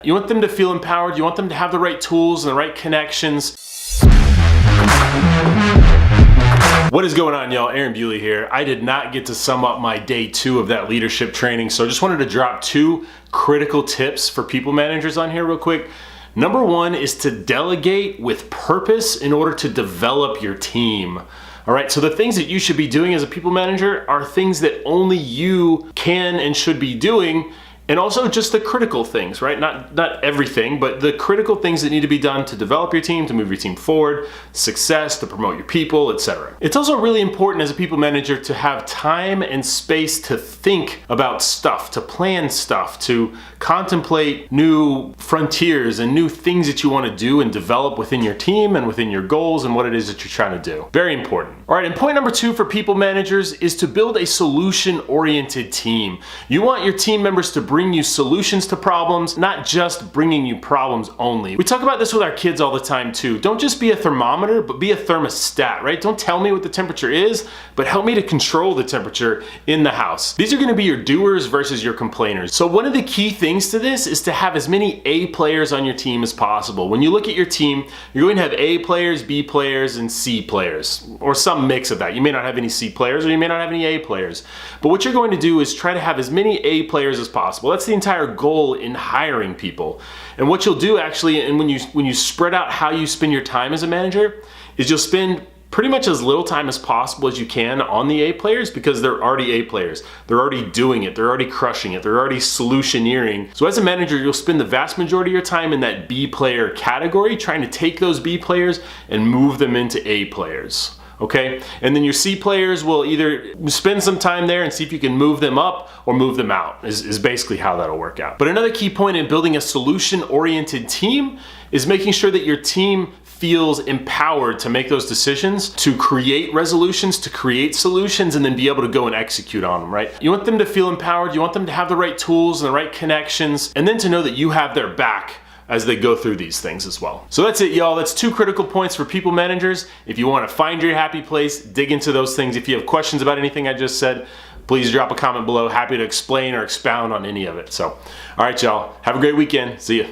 You want them to feel empowered. You want them to have the right tools and the right connections. What is going on, y'all? Aaron Bewley here. I did not get to sum up my day 2 of that leadership training, so I just wanted to drop 2 critical tips for people managers on here real quick. Number 1 is to delegate with purpose in order to develop your team. All right, so the things that you should be doing as a people manager are things that only you can and should be doing. And also just the critical things, right? Not everything, but the critical things that need to be done to develop your team, to move your team forward, success, to promote your people, etc. It's also really important as a people manager to have time and space to think about stuff, to plan stuff, to contemplate new frontiers and new things that you want to do and develop within your team and within your goals and what it is that you're trying to do. Very important. All right, and point number 2 for people managers is to build a solution-oriented team. You want your team members to bring you solutions to problems, not just bringing you problems only. We talk about this with our kids all the time too. Don't just be a thermometer, but be a thermostat, right? Don't tell me what the temperature is, but help me to control the temperature in the house. These are gonna be your doers versus your complainers. So one of the key things to this is to have as many A players on your team as possible. When you look at your team, you're going to have A players, B players, and C players, or some mix of that. You may not have any C players, or you may not have any A players. But what you're going to do is try to have as many A players as possible. That's the entire goal in hiring people. And what you'll do actually, and when you spread out how you spend your time as a manager, is you'll spend pretty much as little time as possible as you can on the A players because they're already A players. They're already doing it. They're already crushing it. They're already solutioneering. So as a manager, you'll spend the vast majority of your time in that B player category, trying to take those B players and move them into A players. Okay, and then your C players will either spend some time there and see if you can move them up or move them out is basically how that'll work out. But another key point in building a solution-oriented team is making sure that your team feels empowered to make those decisions, to create resolutions, to create solutions, and then be able to go and execute on them, right? You want them to feel empowered, you want them to have the right tools and the right connections, and then to know that you have their back as they go through these things as well. So that's it, y'all. That's 2 critical points for people managers. If you want to find your happy place, dig into those things. If you have questions about anything I just said, please drop a comment below. Happy to explain or expound on any of it. So, all right, y'all. Have a great weekend. See ya.